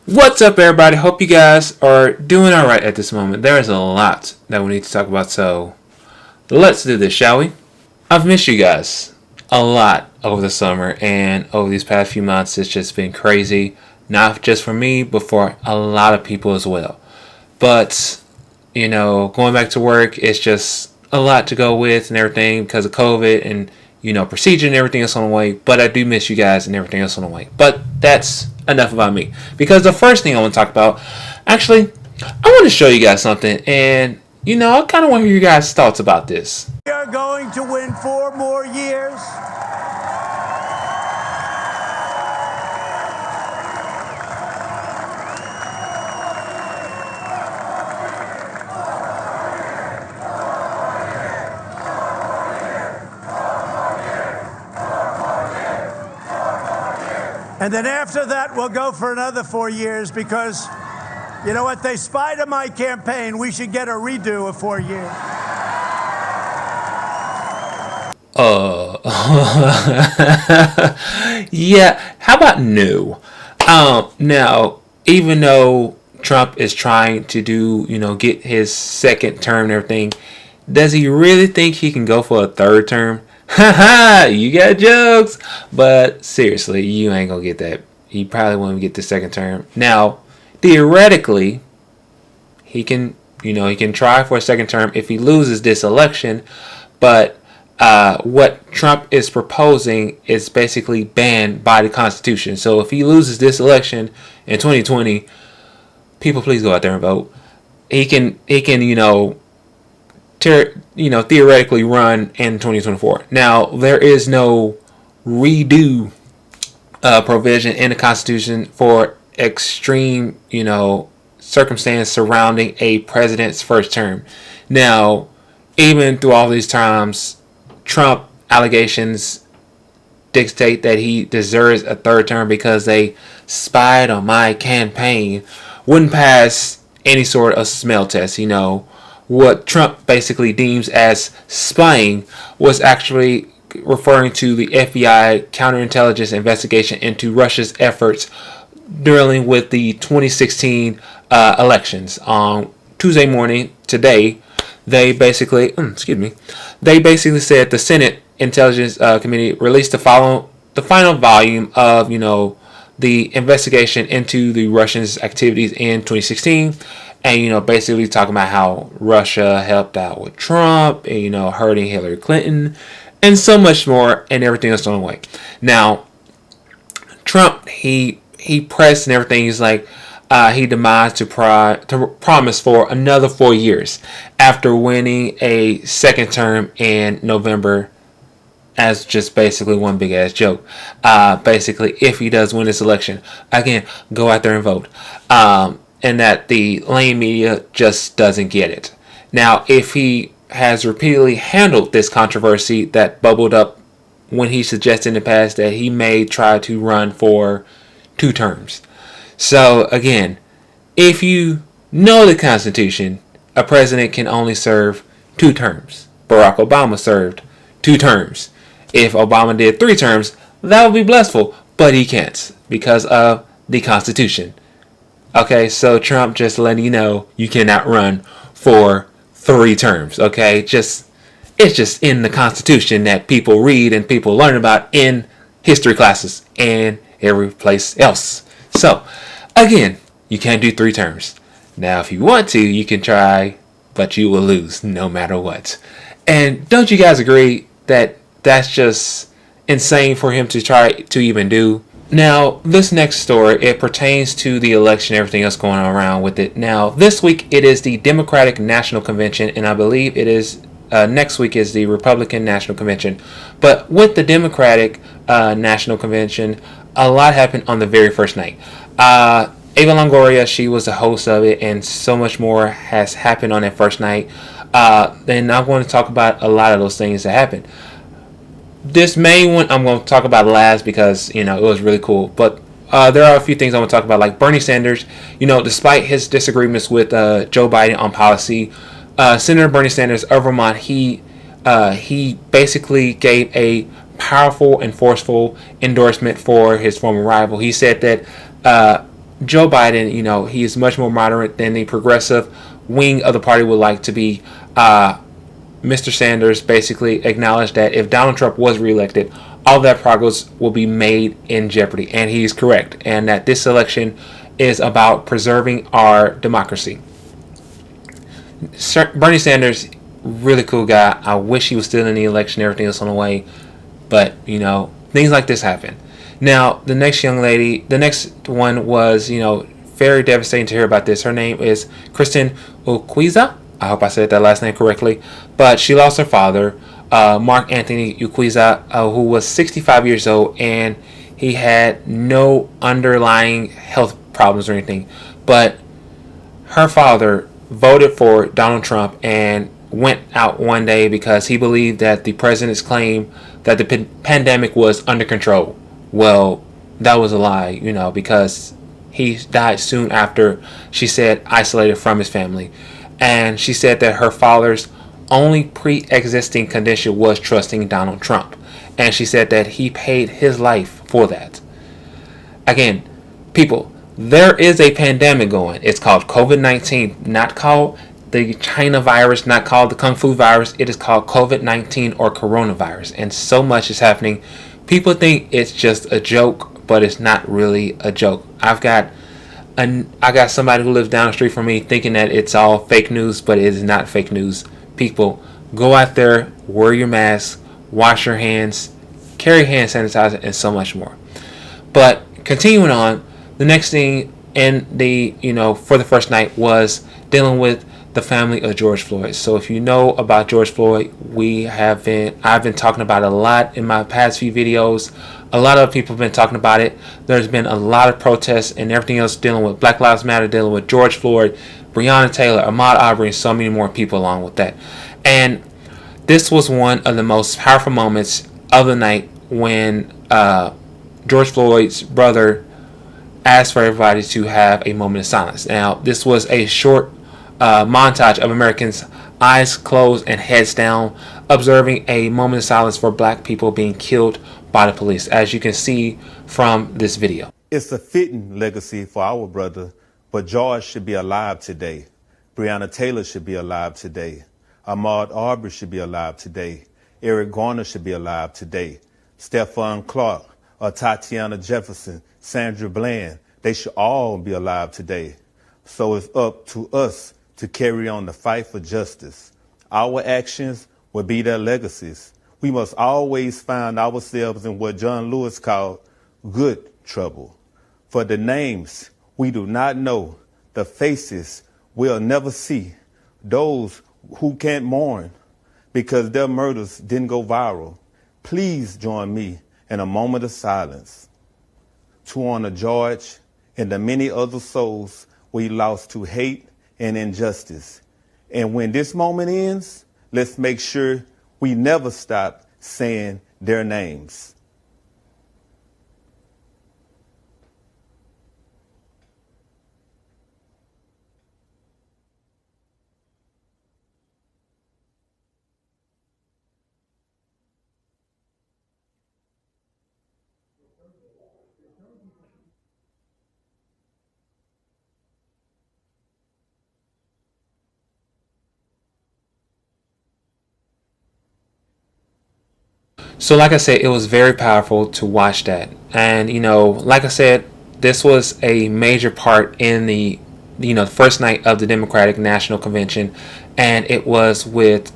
What's up, everybody? Hope you guys are doing alright at this moment. There is a lot that we need to talk about, so let's do this, shall we? I've missed you guys a lot over the summer and over these past few months. It's just been crazy, not just for me, but for a lot of people as well. But, going back to work, it's just a lot to go with and everything because of COVID and, procedure and everything else on the way. But I do miss you guys and everything else on the way. But that's enough about me. Because the first thing I want to talk about, actually, I want to show you guys something. And, I kind of want to hear you guys' thoughts about this. We are going to win 4 more years. And then after that, we'll go for another 4 years because, you know what, they spied on my campaign. We should get a redo of 4 years. Yeah, how about no? Now, even though Trump is trying to get his second term and everything, does he really think he can go for a third term? Haha, you got jokes. But seriously, you ain't gonna get that. He probably won't get the second term. Now, theoretically, he can try for a second term if he loses this election. But what Trump is proposing is basically banned by the Constitution. So if he loses this election in 2020, people please go out there and vote. He can theoretically run in 2024. Now, there is no redo provision in the Constitution for extreme, circumstance surrounding a president's first term. Now, even through all these times, Trump allegations dictate that he deserves a third term because they spied on my campaign, wouldn't pass any sort of smell test. What Trump basically deems as spying was actually referring to the FBI counterintelligence investigation into Russia's efforts dealing with the 2016 elections. On Tuesday morning, today, they basically said the Senate Intelligence Committee released the final volume of the investigation into the Russians' activities in 2016. And, basically talking about how Russia helped out with Trump and, hurting Hillary Clinton and so much more and everything else on the way. Now, Trump, he pressed and everything. He's like, he demands to promise for another 4 years after winning a second term in November as just basically one big ass joke. Basically, if he does win this election, again, go out there and vote. And that the lame media just doesn't get it. Now, if he has repeatedly handled this controversy that bubbled up when he suggested in the past that he may try to run for 2 terms. So, again, if you know the Constitution, a president can only serve 2 terms. Barack Obama served 2 terms. If Obama did 3 terms, that would be blissful, but he can't because of the Constitution. Okay, so Trump just letting you know you cannot run for 3 terms. Okay, it's just in the Constitution that people read and people learn about in history classes and every place else. So, again, you can't do 3 terms. Now, if you want to, you can try, but you will lose no matter what. And don't you guys agree that that's just insane for him to try to even do? Now, this next story, it pertains to the election and everything else going on around with it. Now, this week it is the Democratic National Convention, and I believe it is next week is the Republican National Convention. But with the Democratic National Convention, a lot happened on the very first night. Eva Longoria, she was the host of it, and so much more has happened on that first night. And I'm going to talk about a lot of those things that happened. This main one I'm going to talk about last because, it was really cool. But there are a few things I want to talk about, like Bernie Sanders. Despite his disagreements with Joe Biden on policy, Senator Bernie Sanders of Vermont, he basically gave a powerful and forceful endorsement for his former rival. He said that Joe Biden, he is much more moderate than the progressive wing of the party would like to be. Mr. Sanders basically acknowledged that if Donald Trump was reelected, all that progress will be made in jeopardy. And he's correct. And that this election is about preserving our democracy. Bernie Sanders, really cool guy. I wish he was still in the election, everything else on the way. But, things like this happen. Now, the next young lady, the next one was, very devastating to hear about this. Her name is Kristen Uquiza. I hope I said that last name correctly. But she lost her father, Mark Anthony Uquiza, who was 65 years old, and he had no underlying health problems or anything. But her father voted for Donald Trump and went out one day because he believed that the president's claim that the pandemic was under control. Well, that was a lie, because he died soon after, she said, isolated from his family. And she said that her father's only pre-existing condition was trusting Donald Trump. And she said that he paid his life for that. Again, people, there is a pandemic going. It's called COVID-19, not called the China virus, not called the Kung Fu virus. It is called COVID-19 or coronavirus. And so much is happening. People think it's just a joke, but it's not really a joke. I got somebody who lives down the street from me thinking that it's all fake news, but it is not fake news. People, go out there, wear your mask, wash your hands, carry hand sanitizer, and so much more. But continuing on, the next thing in the, for the first night was dealing with the family of George Floyd. So if you know about George Floyd, I've been talking about it a lot in my past few videos. A lot of people have been talking about it. There's been a lot of protests and everything else dealing with Black Lives Matter, dealing with George Floyd, Breonna Taylor, Ahmaud Arbery, and so many more people along with that. And this was one of the most powerful moments of the night when George Floyd's brother asked for everybody to have a moment of silence. Now, this was a short montage of Americans, eyes closed and heads down, observing a moment of silence for black people being killed by the police, as you can see from this video. It's a fitting legacy for our brother, but George should be alive today. Breonna Taylor should be alive today. Ahmaud Arbery should be alive today. Eric Garner should be alive today. Stephon Clark, Tatiana Jefferson, Sandra Bland, they should all be alive today. So it's up to us to carry on the fight for justice. Our actions will be their legacies. We must always find ourselves in what John Lewis called good trouble. For the names we do not know, the faces we'll never see, those who can't mourn because their murders didn't go viral. Please join me in a moment of silence to honor George and the many other souls we lost to hate and injustice. And when this moment ends, let's make sure we never stop saying their names. So like I said, it was very powerful to watch that. And, like I said, this was a major part in the, first night of the Democratic National Convention. And it was with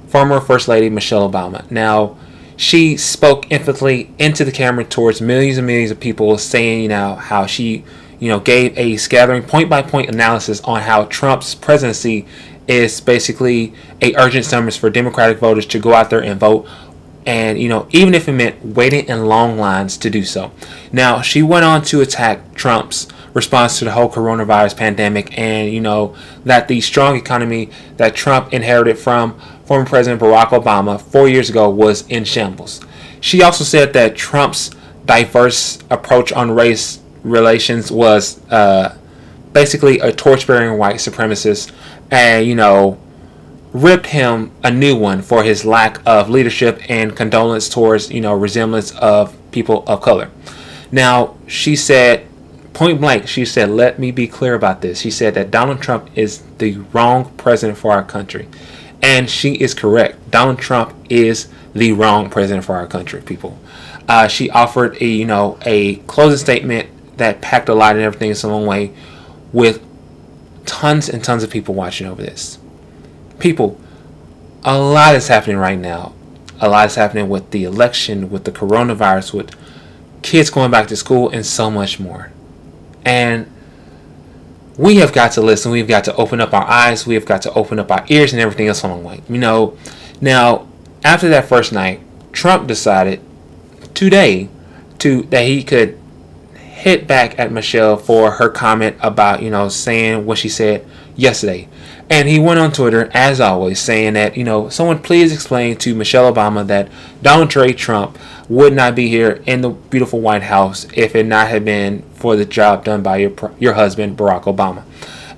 former First Lady Michelle Obama. Now, she spoke emphatically into the camera towards millions and millions of people, saying, how she, gave a scattering point-by-point analysis on how Trump's presidency is basically a urgent summons for Democratic voters to go out there and vote. And, even if it meant waiting in long lines to do so. Now, she went on to attack Trump's response to the whole coronavirus pandemic and, that the strong economy that Trump inherited from former President Barack Obama 4 years ago was in shambles. She also said that Trump's diverse approach on race relations was basically a torch-bearing white supremacist and, ripped him a new one for his lack of leadership and condolence towards, resemblance of people of color. Now, she said Point blank, she said, let me be clear about this. She said that Donald Trump is the wrong president for our country. And she is correct. Donald Trump is the wrong president for our country, people. She offered a closing statement that packed a lot and everything in some way, with tons and tons of people watching over this. People, a lot is happening right now. A lot is happening with the election, with the coronavirus, with kids going back to school, and so much more. And we have got to listen. We've got to open up our eyes. We have got to open up our ears and everything else along the way. Now, after that first night, Trump decided today that he could hit back at Michelle for her comment about, saying what she said yesterday. And he went on Twitter, as always, saying that, someone please explain to Michelle Obama that Donald J. Trump would not be here in the beautiful White House if it not had been for the job done by your husband, Barack Obama.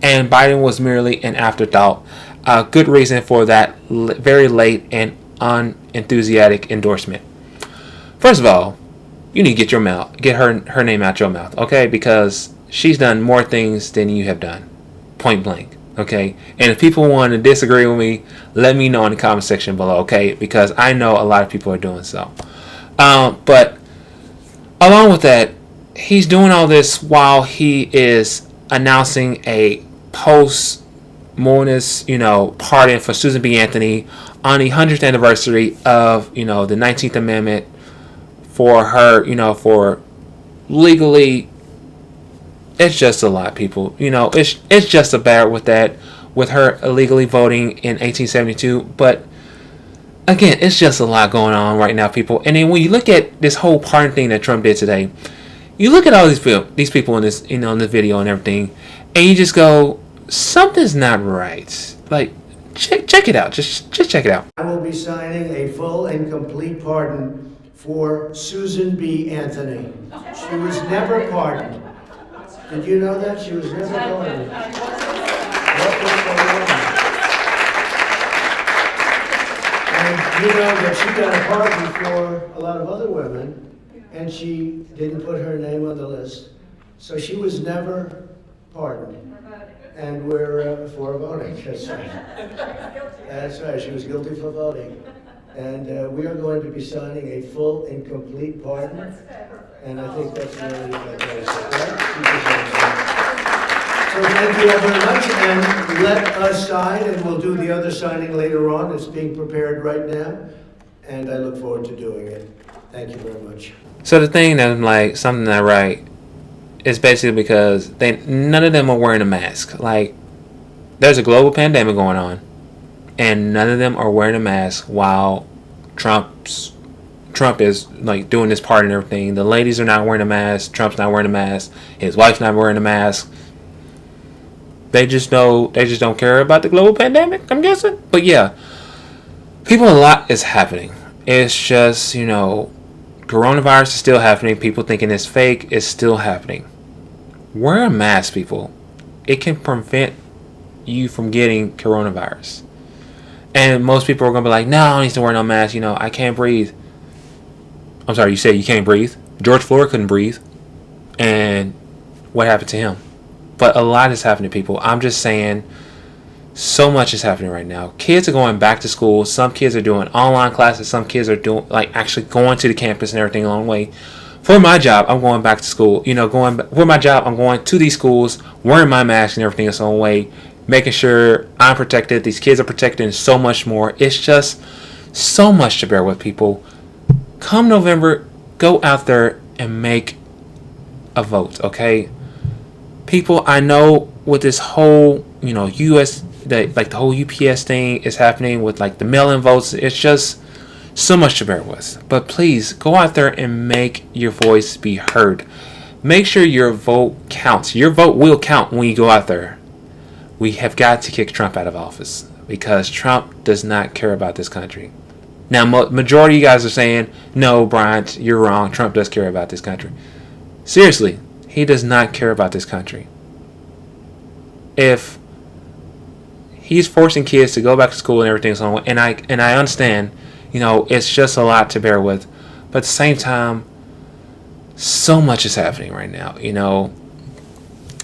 And Biden was merely an afterthought. A good reason for that very late and unenthusiastic endorsement. First of all, you need to get her name out your mouth, okay? Because she's done more things than you have done. Point blank. Okay, and if people want to disagree with me, let me know in the comment section below, okay? Because I know a lot of people are doing so. But along with that, he's doing all this while he is announcing a post-mortis, pardon for Susan B. Anthony on the 100th anniversary of, the 19th Amendment for her, for legally. It's just a lot, people. It's just a bad with her illegally voting in 1872. But again, it's just a lot going on right now, people. And then when you look at this whole pardon thing that Trump did today, you look at all these people in this, in this video and everything, and you just go, something's not right. Like, check it out. Just check it out. I will be signing a full and complete pardon for Susan B. Anthony. She was never pardoned. Did you know that? She was never pardoned. What was going on? And you know that she got a pardon for a lot of other women, and she didn't put her name on the list. So she was never pardoned. And we're for voting. That's right. That's right. She was guilty for voting. And we are going to be signing a full and complete pardon. And I think that's really fantastic, right? So thank you all very much, and let us sign, and we'll do the other signing later on. It's being prepared right now, and I look forward to doing it. Thank you very much. So the thing that I'm like, something not right, is basically because none of them are wearing a mask. Like, there's a global pandemic going on, and none of them are wearing a mask while Trump is like doing this part and everything. The ladies are not wearing a mask. Trump's not wearing a mask. His wife's not wearing a mask. They just don't care about the global pandemic, I'm guessing. But yeah, people, a lot is happening. It's just, coronavirus is still happening. People thinking it's fake. It's still happening. Wear a mask, people. It can prevent you from getting coronavirus. And most people are going to be like, no, I don't need to wear no mask. I can't breathe. I'm sorry, you said you can't breathe? George Floyd couldn't breathe. And what happened to him? But a lot is happening, people. I'm just saying, so much is happening right now. Kids are going back to school. Some kids are doing online classes. Some kids are doing, actually going to the campus and everything along the way. For my job, I'm going back to school. For my job, I'm going to these schools, wearing my mask and everything else along the way, making sure I'm protected, these kids are protected, and so much more. It's just so much to bear with, people. Come November, go out there and make a vote, okay? People, I know with this whole, US, the whole UPS thing is happening with the mail-in votes. It's just so much to bear with. But please, go out there and make your voice be heard. Make sure your vote counts. Your vote will count when you go out there. We have got to kick Trump out of office because Trump does not care about this country. Now, majority of you guys are saying, no, Bryant, you're wrong. Trump does care about this country. Seriously, he does not care about this country. If he's forcing kids to go back to school and everything, and I understand, it's just a lot to bear with. But at the same time, so much is happening right now.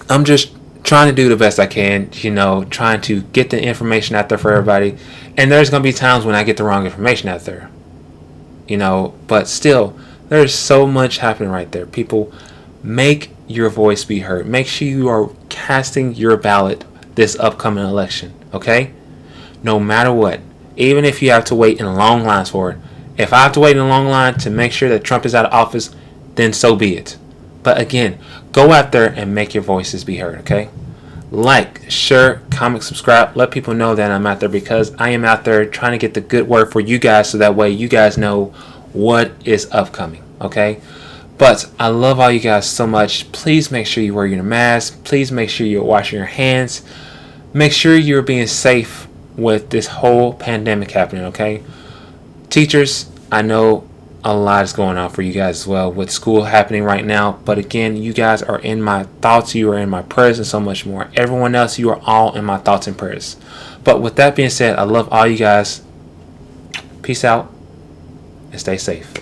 I'm just trying to do the best I can, trying to get the information out there for everybody. And there's going to be times when I get the wrong information out there, but still, there's so much happening right there. People, make your voice be heard. Make sure you are casting your ballot this upcoming election, okay? No matter what. Even if you have to wait in long lines for it. If I have to wait in a long line to make sure that Trump is out of office, then so be it. But again, go out there and make your voices be heard, okay? Like, share, comment, subscribe. Let people know that I'm out there, because I am out there trying to get the good word for you guys, so that way you guys know what is upcoming, okay? But I love all you guys so much. Please make sure you wear your mask. Please make sure you're washing your hands. Make sure you're being safe with this whole pandemic happening, okay? Teachers, I know a lot is going on for you guys as well with school happening right now. But again, you guys are in my thoughts. You are in my prayers and so much more. Everyone else, you are all in my thoughts and prayers. But with that being said, I love all you guys. Peace out and stay safe.